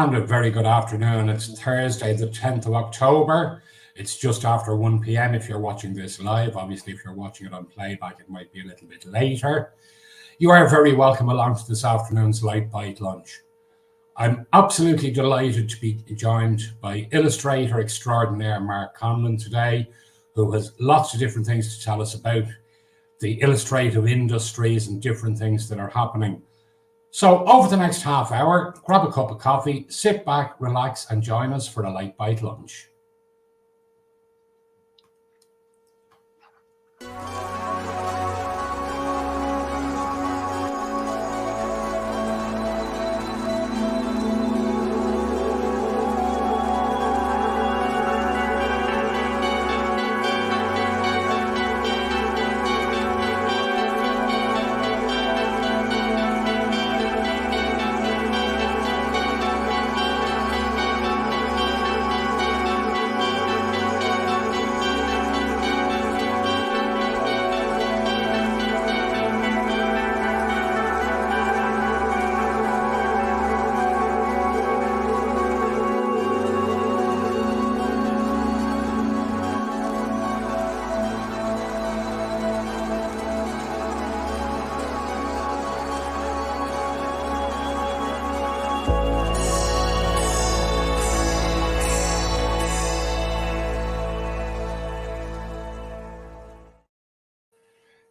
And a very good afternoon. It's Thursday, the 10th of October. It's just after 1 p.m. if you're watching this live. Obviously, if you're watching it on playback, it might be a little bit later. You are very welcome along to this afternoon's Lite Bite Lunch. I'm absolutely delighted to be joined by illustrator extraordinaire Mark Conlan today, who has lots of different things to tell us about the illustrative industries and different things that are happening. So over the next half hour, grab a cup of coffee, sit back, relax, and join us for a Lite Bite Lunch.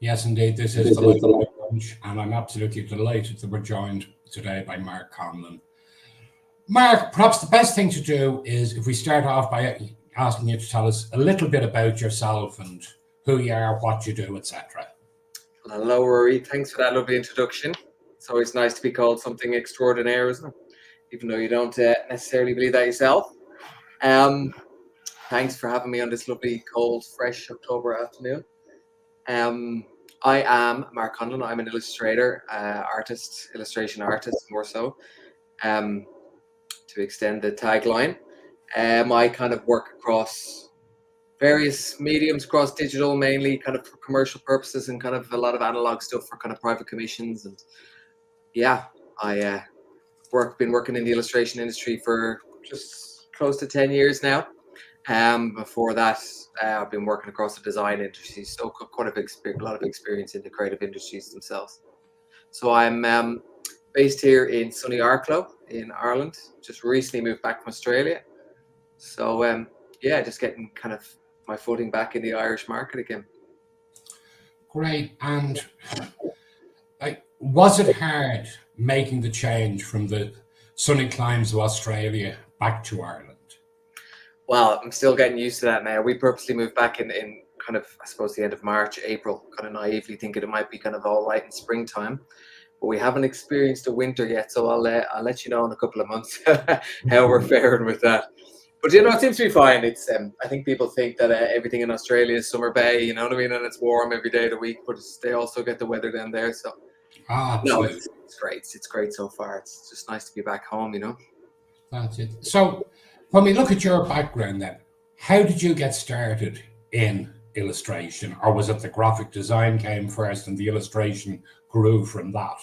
Yes, indeed, this is the Lite Bite Lunch, and I'm absolutely delighted that we're joined today by Mark Conlan. Mark, perhaps the best thing to do is if we start off by asking you to tell us a little bit about yourself and who you are, what you do, etc. Hello, Rory. Thanks for that lovely introduction. It's always nice to be called something extraordinaire, isn't it? Even though you don't necessarily believe that yourself. Thanks for having me on this lovely, cold, fresh October afternoon. I am Mark Conlon. I'm an illustrator, artist, illustration artist, more so, to extend the tagline. I kind of work across various mediums, across digital mainly, kind of for commercial purposes, and kind of a lot of analog stuff for kind of private commissions. And yeah, I been working in the illustration industry for just close to 10 years now. Before that, I've been working across the design industry, so quite a lot of experience in the creative industries themselves. So I'm based here in sunny Arklow in Ireland. Just recently moved back from Australia. So yeah, just getting kind of my footing back in the Irish market again. Great. And was it hard making the change from the sunny climes of Australia back to Ireland? Well, I'm still getting used to that now. We purposely moved back in kind of, I suppose, the end of March, April, kind of naively thinking it might be kind of all right in springtime. But we haven't experienced a winter yet, so I'll let you know in a couple of months how we're faring with that. But you know, it seems to be fine. It's I think people think that everything in Australia is summer bay, you know what I mean, and it's warm every day of the week. But they also get the weather down there, so no, it's great. It's great so far. It's just nice to be back home, you know. That's it. So when we look at your background, then, how did you get started in illustration, or was it the graphic design came first and the illustration grew from that?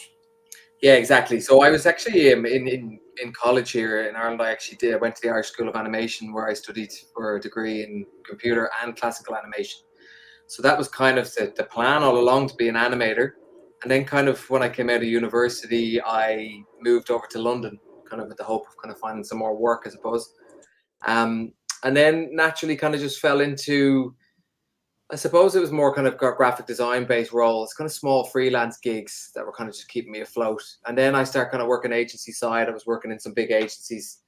Yeah, exactly. So I was actually in college here in Ireland. I went to the Irish School of Animation, where I studied for a degree in computer and classical animation. So that was kind of the plan all along, to be an animator. And then kind of when I came out of university, I moved over to London, kind of with the hope of kind of finding some more work, I suppose. And then naturally kind of just fell into, I suppose it was more kind of graphic design based roles, kind of small freelance gigs that were kind of just keeping me afloat. And then I started kind of working agency side. I was working in some big agencies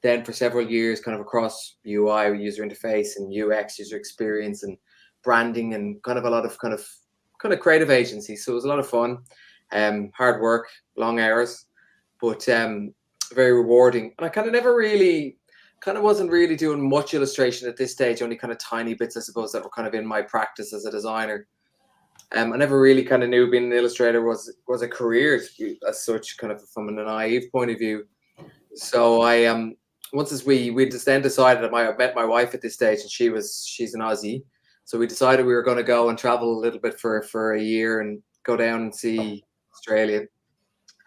then for several years, kind of across UI, user interface, and UX, user experience, and branding, and kind of a lot of kind of creative agencies. So it was a lot of fun, hard work, long hours, but very rewarding. And I kind of wasn't really doing much illustration at this stage, only kind of tiny bits, I suppose, that were kind of in my practice as a designer. I never really kind of knew being an illustrator was a career as such, kind of from a naive point of view. So I we just then decided that I met my wife at this stage, and she's an Aussie. So we decided we were going to go and travel a little bit for a year and go down and see Australia.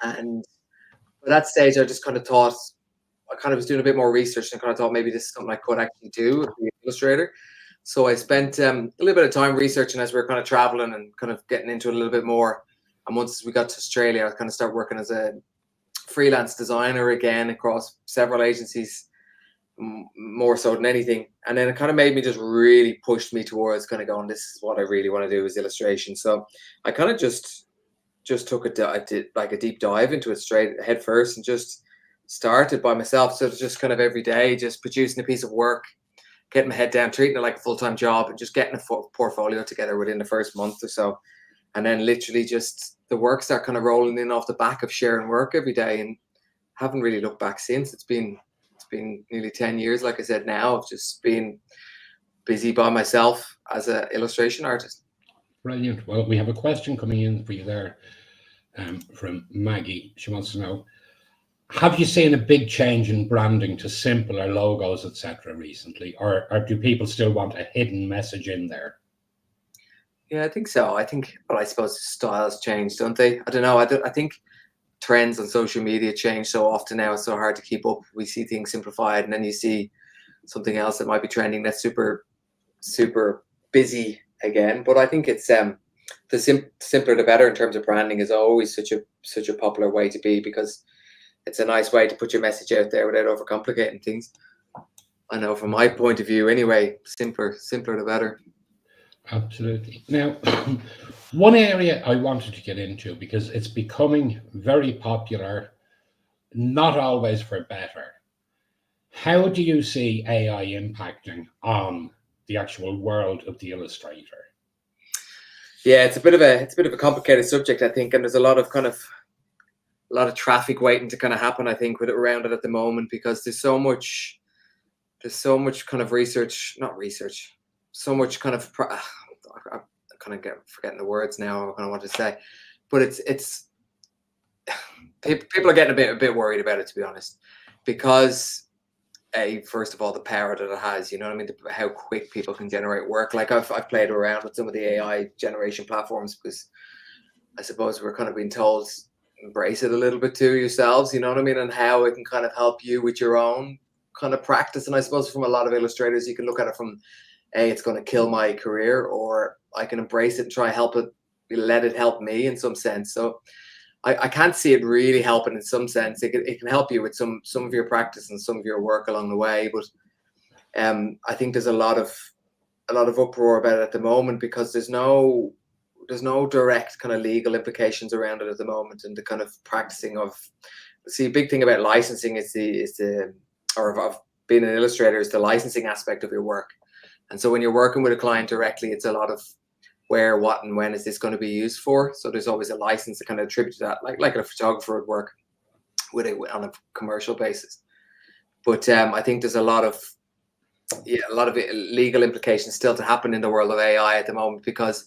And at that stage, I just kind of thought, kind of was doing a bit more research and kind of thought maybe this is something I could actually do as an illustrator. So I spent a little bit of time researching as we were kind of traveling and kind of getting into it a little bit more. And once we got to Australia, I kind of started working as a freelance designer again across several agencies, more so than anything. And then it kind of made me just really pushed me towards kind of going, this is what I really want to do is illustration. So I kind of just took I did like a deep dive into it straight head first and just started by myself. So it was just kind of every day, just producing a piece of work, getting my head down, treating it like a full-time job, and just getting a portfolio together within the first month or so. And then literally just the work start kind of rolling in off the back of sharing work every day, and haven't really looked back since. It's been nearly 10 years, like I said, now, of just being busy by myself as an illustration artist. Brilliant. Well, we have a question coming in for you there from Maggie. She wants to know, have you seen a big change in branding to simpler logos, etc. recently, or do people still want a hidden message in there? Yeah, I think so. But I suppose styles change, don't they? I don't know. I think trends on social media change so often now. It's so hard to keep up. We see things simplified, and then you see something else that might be trending that's super, super busy again. But I think it's the simpler the better in terms of branding is always such a popular way to be, because it's a nice way to put your message out there without overcomplicating things. I know from my point of view anyway, simpler the better. Absolutely. Now, one area I wanted to get into, because it's becoming very popular, not always for better. How do you see AI impacting on the actual world of the illustrator? Yeah, it's a bit of a complicated subject, I think, and there's a lot of traffic waiting to kind of happen, I think, with it around it at the moment, because there's so much kind of so much kind of I'm kind of forgetting the words now. I kind of want to say, but it's people are getting a bit worried about it, to be honest, because first of all, the power that it has, you know what I mean, how quick people can generate work. Like I've played around with some of the AI generation platforms, because I suppose we're kind of being told embrace it a little bit too yourselves, you know what I mean, and how it can kind of help you with your own kind of practice. And I suppose from a lot of illustrators, you can look at it from, it's going to kill my career, or I can embrace it and try help it, let it help me in some sense. So I can't see it really helping in some sense. It can help you with some of your practice and some of your work along the way, but I think there's a lot of uproar about it at the moment, because there's no direct kind of legal implications around it at the moment, and the kind of practicing of, see, a big thing about licensing is of being an illustrator is the licensing aspect of your work. And so when you're working with a client directly, it's a lot of where, what, and when is this going to be used for. So there's always a license to kind of attribute to that, like a photographer would work with it on a commercial basis. But I think there's a lot of legal implications still to happen in the world of AI at the moment, because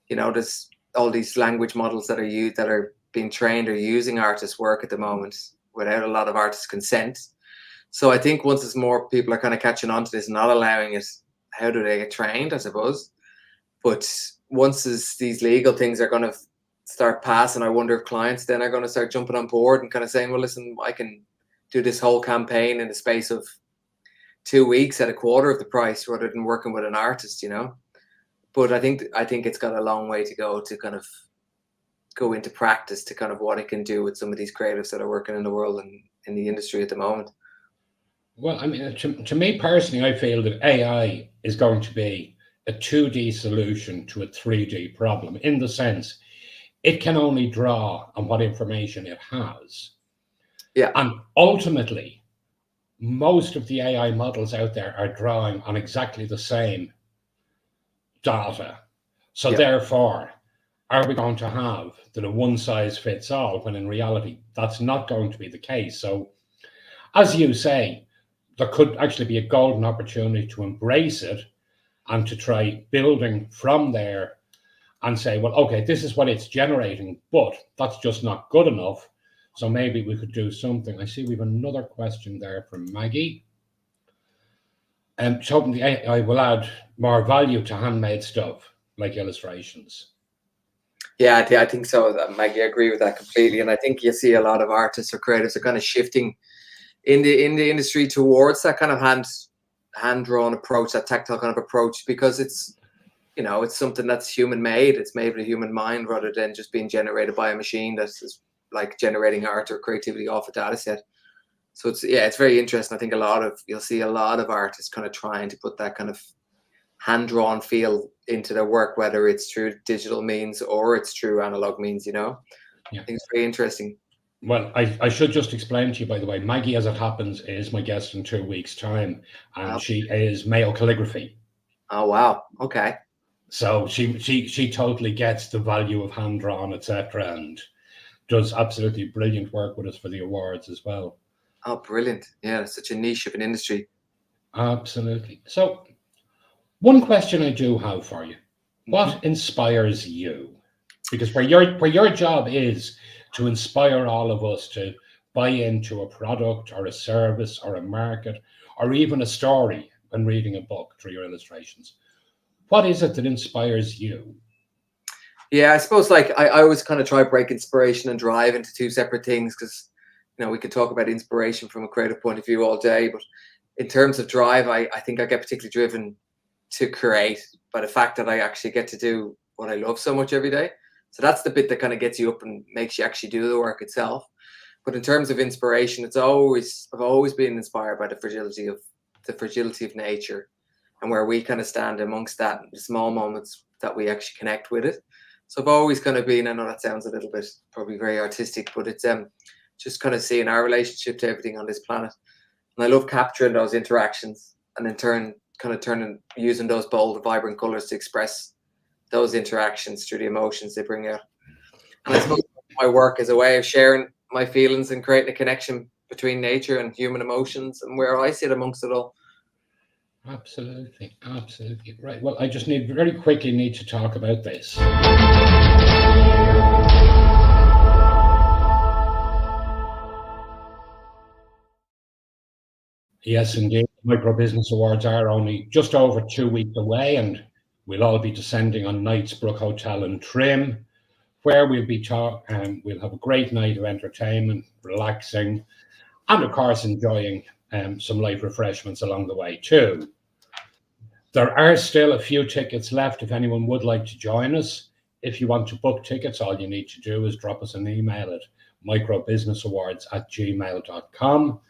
you know there's all these language models that are being trained or using artists' work at the moment without a lot of artists' consent. So I think once there's more people are kind of catching on to this and not allowing it, how do they get trained, I suppose? But once these legal things are going to start passing, I wonder if clients then are going to start jumping on board and kind of saying, well, listen, I can do this whole campaign in the space of 2 weeks at a quarter of the price, rather than working with an artist, you know. But I think it's got a long way to go to kind of go into practice to kind of what it can do with some of these creatives that are working in the world and in the industry at the moment. Well, I mean, to me personally, I feel that AI is going to be a 2D solution to a 3D problem, in the sense it can only draw on what information it has. Yeah. And ultimately, most of the AI models out there are drawing on exactly the same data. So therefore, are we going to have that a one size fits all, when in reality, that's not going to be the case? So as you say, there could actually be a golden opportunity to embrace it and to try building from there and say, well, okay, this is what it's generating, but that's just not good enough. So maybe we could do something. I see we have another question there from Maggie. Hoping the AI will add more value to handmade stuff like illustrations. Yeah, I think so, Maggie. I agree with that completely. And I think you see a lot of artists or creatives are kind of shifting in the industry towards that kind of hand drawn approach, that tactile kind of approach, because it's, you know, it's something that's human made. It's made with a human mind rather than just being generated by a machine that's like generating art or creativity off a data set. So it's very interesting. I think you'll see a lot of artists kind of trying to put that kind of hand-drawn feel into their work, whether it's through digital means or it's through analog means, you know. Yeah. I think it's very interesting. Well, I should just explain to you, by the way, Maggie, as it happens, is my guest in 2 weeks' time, and she is Mayo Calligraphy. Oh, wow. Okay. So she totally gets the value of hand-drawn, etc., and does absolutely brilliant work with us for the awards as well. Oh, brilliant. Yeah, it's such a niche of an industry. Absolutely. So one question I do have for you. What inspires you? Because where your job is to inspire all of us to buy into a product or a service or a market or even a story when reading a book through your illustrations, what is it that inspires you? Yeah, I suppose like I always kind of try to break inspiration and drive into two separate things, because, you know, we could talk about inspiration from a creative point of view all day, but in terms of drive, I think I get particularly driven to create by the fact that I actually get to do what I love so much every day. So that's the bit that kind of gets you up and makes you actually do the work itself. But in terms of inspiration, I've always been inspired by the fragility of nature, and where we kind of stand amongst that, the small moments that we actually connect with it. So I've always kind of been, I know that sounds a little bit probably very artistic, but it's just kind of seeing our relationship to everything on this planet. And I love capturing those interactions and in turn using those bold, vibrant colors to express those interactions through the emotions they bring out. And I suppose my work is a way of sharing my feelings and creating a connection between nature and human emotions and where I sit amongst it all. Absolutely. Right. Well, I just very quickly need to talk about this. Yes, indeed. Micro Business Awards are only just over 2 weeks away, and we'll all be descending on Knightsbrook Hotel in Trim, where we'll have a great night of entertainment, relaxing, and of course enjoying some light refreshments along the way too. There are still a few tickets left if anyone would like to join us. If you want to book tickets, all you need to do is drop us an email at microbusinessawards@gmail.com.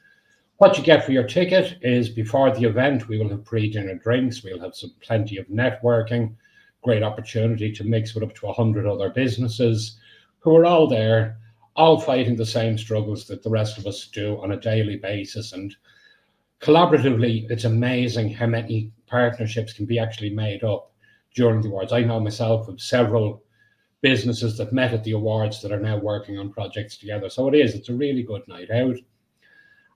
What you get for your ticket is, before the event, we will have pre-dinner drinks. We'll have plenty of networking, great opportunity to mix with up to 100 other businesses who are all there, all fighting the same struggles that the rest of us do on a daily basis. And collaboratively, it's amazing how many partnerships can be actually made up during the awards. I know myself of several businesses that met at the awards that are now working on projects together. So it's a really good night out.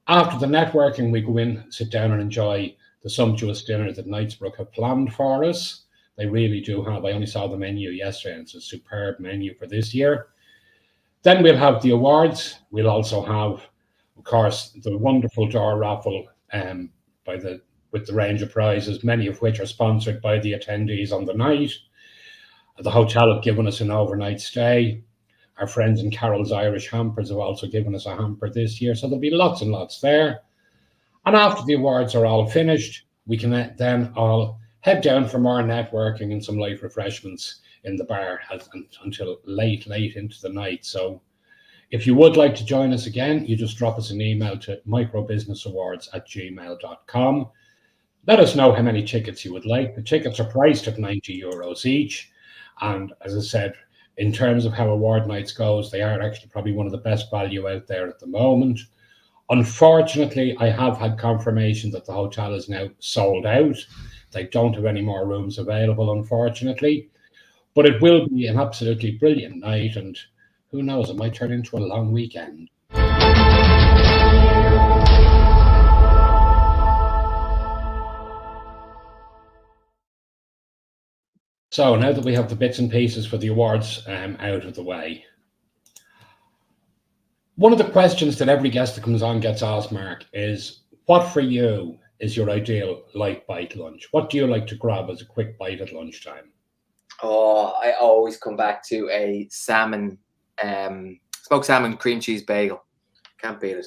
After the networking, we go in, sit down and enjoy the sumptuous dinner that Knightsbrook have planned for us. They really do have. I only saw the menu yesterday, and it's a superb menu for this year. Then we'll have the awards. We'll also have, of course, the wonderful door raffle with the range of prizes, many of which are sponsored by the attendees on the night. The hotel have given us an overnight stay. Our friends in Carol's Irish Hampers have also given us a hamper this year. So there'll be lots and lots there. And after the awards are all finished, we can then all head down for more networking and some light refreshments in the bar until late into the night. So if you would like to join us again, you just drop us an email to microbusinessawards@gmail.com. Let us know how many tickets you would like. The tickets are priced at €90 each. And as I said, in terms of how award nights goes, they are actually probably one of the best value out there at the moment. Unfortunately, I have had confirmation that the hotel is now sold out. They don't have any more rooms available, unfortunately. But it will be an absolutely brilliant night, and who knows, it might turn into a long weekend. So now that we have the bits and pieces for the awards out of the way, one of the questions that every guest that comes on gets asked, Mark, is what for you is your ideal light bite lunch? What do you like to grab as a quick bite at lunchtime? Oh, I always come back to a smoked salmon cream cheese bagel. Can't beat it.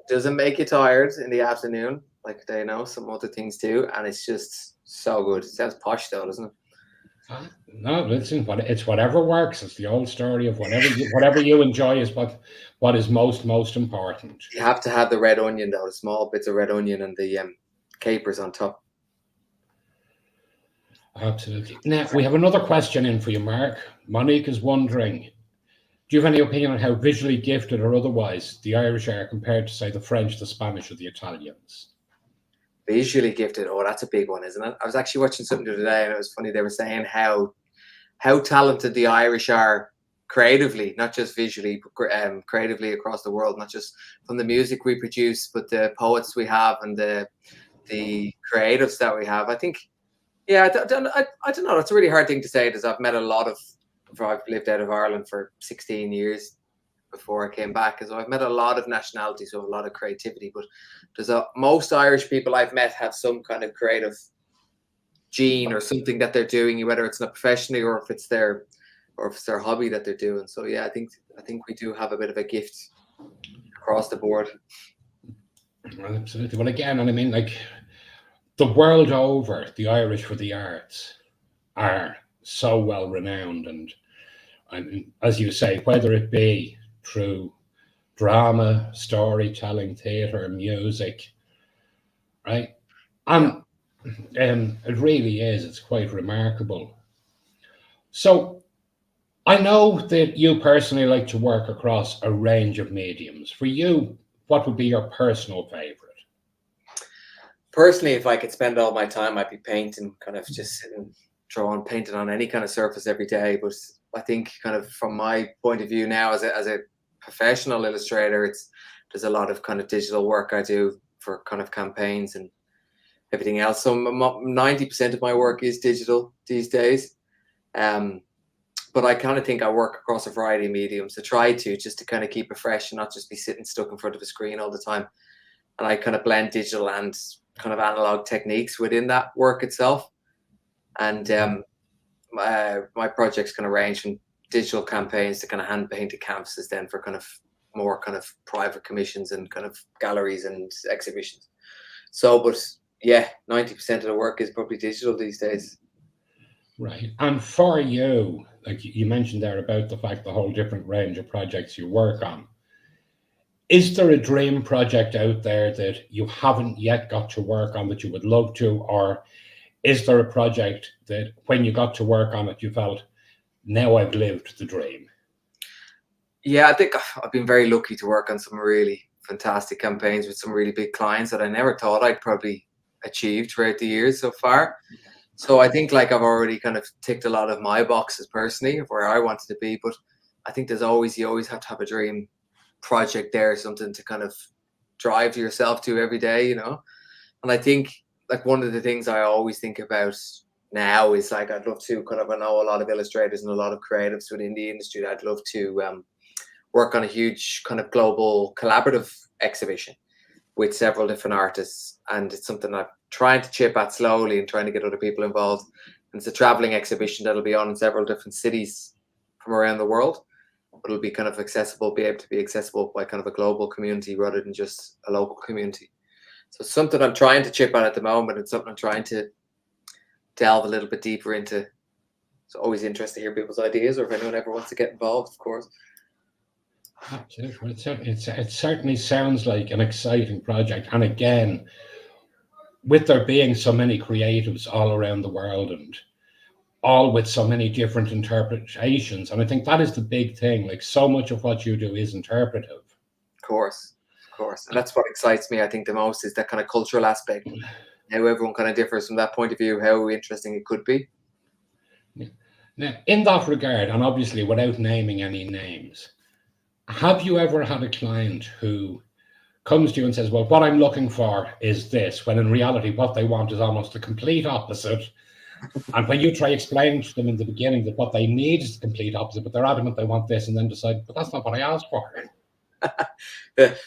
doesn't make you tired in the afternoon, like they know some other things do, and it's just so good. It sounds posh though, doesn't it? No, listen, it's whatever works. It's the old story of whatever you enjoy is what is most important. You have to have the red onion though, the small bits of red onion and the capers on top. Absolutely. Now we have another question in for you, Mark. Monique is wondering, do you have any opinion on how visually gifted or otherwise the Irish are compared to, say, the French, the Spanish, or the Italians? Visually gifted, oh, that's a big one, isn't it? I was actually watching something the other day, and it was funny. They were saying how talented the Irish are creatively, not just visually, but creatively across the world. Not just from the music we produce, but the poets we have and the creatives that we have. I think, yeah, I don't know. It's a really hard thing to say, because I've met a lot of. I've lived out of Ireland for 16 years before I came back, so I've met a lot of nationalities, so a lot of creativity. But most Irish people I've met have some kind of creative gene or something that they're doing, whether it's not professionally or if it's their hobby that they're doing. So yeah, I think we do have a bit of a gift across the board. Absolutely. Well, again, and I mean, like, the world over, the Irish for the arts are so well renowned, and I mean, as you say, whether it be through drama, storytelling, theatre, music, right? And it really is. It's quite remarkable. So I know that you personally like to work across a range of mediums. For you, what would be your personal favorite? Personally, if I could spend all my time, I'd be painting, kind of just sitting, drawing, painting on any kind of surface every day. But I think, kind of from my point of view now, as a professional illustrator, there's a lot of kind of digital work I do for kind of campaigns and everything else. So 90% of my work is digital these days. But I kind of think I work across a variety of mediums. I try to, just to kind of keep it fresh and not just be sitting stuck in front of a screen all the time. And I kind of blend digital and kind of analog techniques within that work itself. And my projects kind of range from digital campaigns to kind of hand painted canvases, then for kind of more kind of private commissions and kind of galleries and exhibitions. So, but yeah, 90% of the work is probably digital these days. Right. And for you, like you mentioned there about the fact the whole different range of projects you work on, is there a dream project out there that you haven't yet got to work on that you would love to? Or is there a project that when you got to work on it, you felt, now I've lived the dream? Yeah, I think I've been very lucky to work on some really fantastic campaigns with some really big clients that I never thought I'd probably achieve throughout the years so far. So I think, like, I've already kind of ticked a lot of my boxes personally of where I wanted to be. But I think you always have to have a dream project there, something to kind of drive yourself to every day, you know. And I think, like, one of the things I always think about now is, like, I'd love to kind of, I know a lot of illustrators and a lot of creatives within the industry. I'd love to work on a huge kind of global collaborative exhibition with several different artists, and it's something I'm trying to chip at slowly and trying to get other people involved. And it's a traveling exhibition that'll be on in several different cities from around the world, but it'll be kind of be able to be accessible by kind of a global community rather than just a local community. So it's something I'm trying to chip at the moment, and something I'm trying to delve a little bit deeper into. It's always interesting to hear people's ideas, or if anyone ever wants to get involved, of course. Absolutely. It certainly sounds like an exciting project. And again, with there being so many creatives all around the world and all with so many different interpretations, and I think that is the big thing. Like, so much of what you do is interpretive. Of course. And that's what excites me, I think, the most, is that kind of cultural aspect. How everyone kind of differs from that point of view, how interesting it could be. Yeah. Now, in that regard, and obviously without naming any names, have you ever had a client who comes to you and says, well, what I'm looking for is this, when in reality, what they want is almost the complete opposite? And when you try explaining to them in the beginning that what they need is the complete opposite, but they're adamant they want this, and then decide, but that's not what I asked for.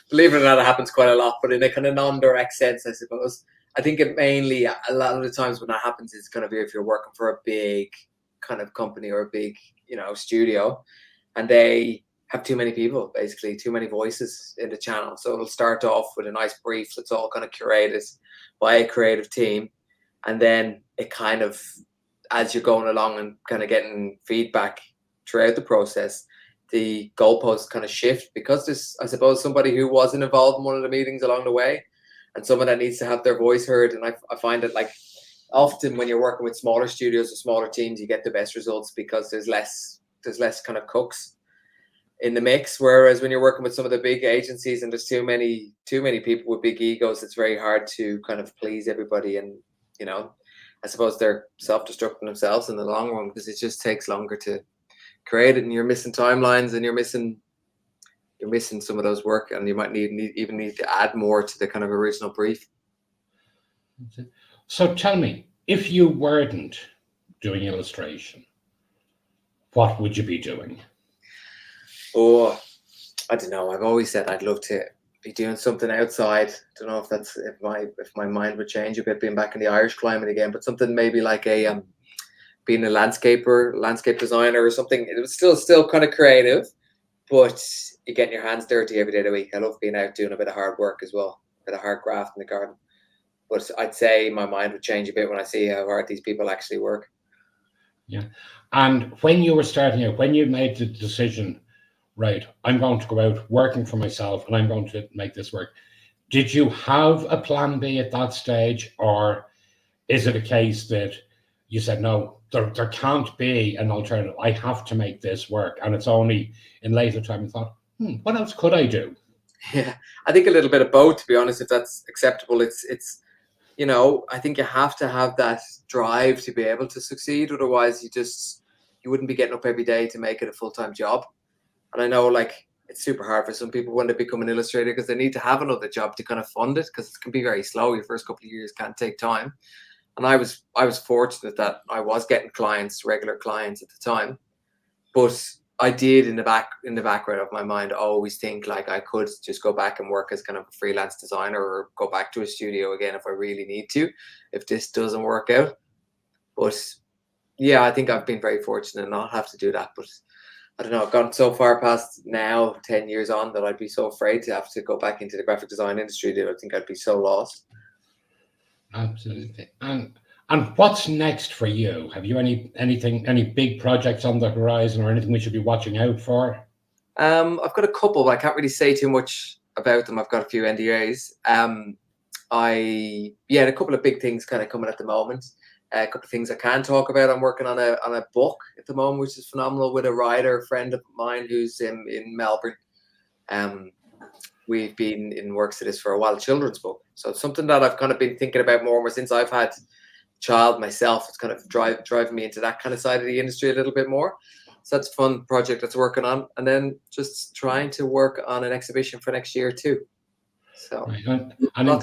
Believe it or not, it happens quite a lot, but in a kind of non-direct sense, I suppose. I think it mainly, a lot of the times when that happens, is going to be if you're working for a big kind of company or a big, you know, studio, and they have too many people, basically too many voices in the channel. So it'll start off with a nice brief that's all kind of curated by a creative team, and then it kind of, as you're going along and kind of getting feedback throughout the process, the goalposts kind of shift, because there's, I suppose, somebody who wasn't involved in one of the meetings along the way, and someone that needs to have their voice heard. And I find it like often when you're working with smaller studios or smaller teams, you get the best results because there's less kind of cooks in the mix. Whereas when you're working with some of the big agencies and there's too many people with big egos, it's very hard to kind of please everybody. And, you know, I suppose they're self-destructing themselves in the long run, because it just takes longer to create it, and you're missing timelines, and you're missing some of those work, and you might even need to add more to the kind of original brief. So tell me, if you weren't doing illustration, what would you be doing? Oh, I don't know. I've always said I'd love to be doing something outside. Don't know if my mind would change a bit, being back in the Irish climate again, but something maybe like a being a landscape designer or something. It was still kind of creative, but you're getting your hands dirty every day of the week. I love being out doing a bit of hard work as well, a bit of hard graft in the garden. But I'd say my mind would change a bit when I see how hard these people actually work. Yeah. And when you were starting out, when you made the decision, right, I'm going to go out working for myself and I'm going to make this work, did you have a plan B at that stage? Or is it a case that you said, no, there can't be an alternative, I have to make this work, and it's only in later time you thought, what else could I do? Yeah, I think a little bit of both, to be honest, if that's acceptable. It's you know, I think you have to have that drive to be able to succeed. Otherwise, you wouldn't be getting up every day to make it a full-time job. And I know, like, it's super hard for some people when they become an illustrator, because they need to have another job to kind of fund it, because it can be very slow. Your first couple of years can take time. And I was fortunate that I was getting regular clients at the time. But I did, in the background of my mind, always think like I could just go back and work as kind of a freelance designer, or go back to a studio again if I really need to, if this doesn't work out. But yeah, I think I've been very fortunate and not have to do that. But I don't know, I've gone so far past now, 10 years on, that I'd be so afraid to have to go back into the graphic design industry that I think I'd be so lost. Absolutely. And what's next for you? Have you any big projects on the horizon, or anything we should be watching out for? I've got a couple, but I can't really say too much about them. I've got a few NDAs. A couple of big things kind of coming at the moment. A couple of things I can talk about. I'm working on a book at the moment, which is phenomenal, with a writer friend of mine who's in Melbourne. We've been in works to this for a while, children's book. So it's something that I've kind of been thinking about more since I've had a child myself. It's kind of driving me into that kind of side of the industry a little bit more. So that's a fun project that's working on. And then just trying to work on an exhibition for next year too. So, right. And then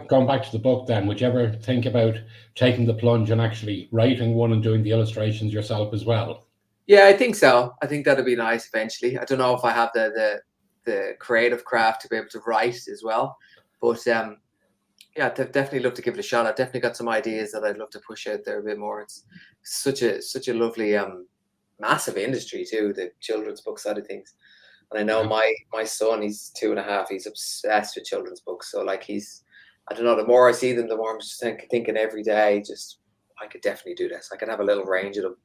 going back to the book, then, would you ever think about taking the plunge and actually writing one and doing the illustrations yourself as well? Yeah, I think so. I think that'd be nice eventually. I don't know if I have the creative craft to be able to write as well, but yeah, I'd definitely love to give it a shot. I've definitely got some ideas that I'd love to push out there a bit more. It's such a lovely massive industry too, the children's book side of things. And I know my son, he's 2.5, he's obsessed with children's books. So like I don't know, the more I see them, the more I'm just thinking every day, just, I could definitely do this. I could have a little range of them.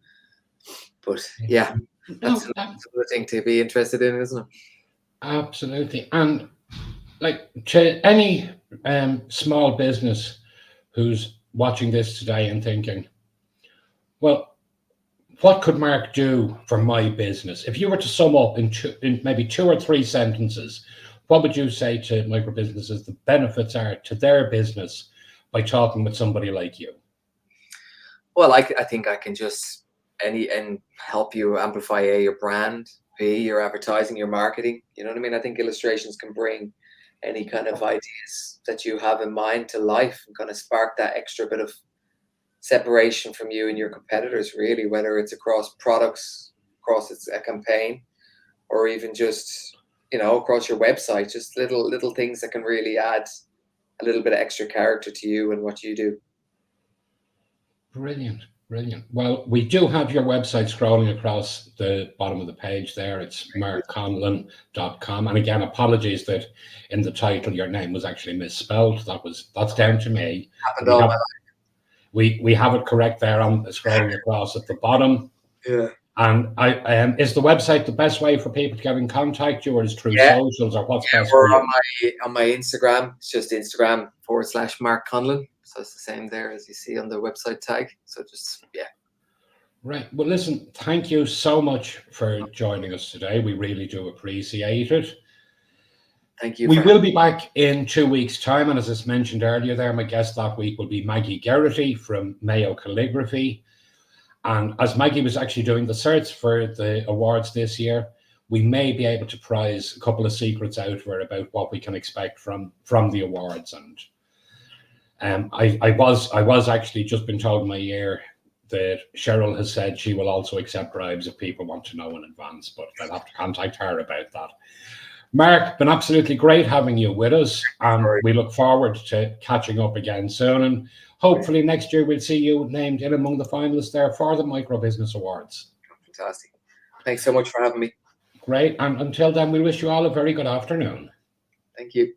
But yeah, that's another thing to be interested in, isn't it? Absolutely. And like, to any small business who's watching this today and thinking, well, what could Mark do for my business? If you were to sum up in maybe 2 or 3 sentences, what would you say to micro businesses the benefits are to their business by talking with somebody like you? Well, I think I can just help you amplify your brand, B, your advertising, your marketing. You know what I mean? I think illustrations can bring any kind of ideas that you have in mind to life, and kind of spark that extra bit of separation from you and your competitors, really, whether it's across products, across a campaign, or even just, across your website. Just little things that can really add a little bit of extra character to you and what you do. Brilliant. Brilliant. Well, we do have your website scrolling across the bottom of the page there. It's markconlan.com. And again, apologies that in the title your name was actually misspelled. That's down to me. Happened all my life. We have it correct there on scrolling across at the bottom. Yeah. And is the website the best way for people to get in contact you, or is through socials, or what's best or for you? on my Instagram. It's just Instagram/Mark Conlan. So it's the same there as you see on the website tag. So just Right. Well, listen, thank you so much for joining us today. We really do appreciate it. Thank you. We will be back in 2 weeks' time. And as I mentioned earlier there, my guest that week will be Maggie Geraghty from Mayo Calligraphy. And as Maggie was actually doing the search for the awards this year, we may be able to prize a couple of secrets out of her about what we can expect from the awards. And I was actually just been told in my ear that Cheryl has said she will also accept bribes if people want to know in advance, but I'll have to contact her about that. Mark, been absolutely great having you with us, and we look forward to catching up again soon. And hopefully next year we'll see you named in among the finalists there for the Micro Business Awards. Fantastic. Thanks so much for having me. Great. And until then, we wish you all a very good afternoon. Thank you.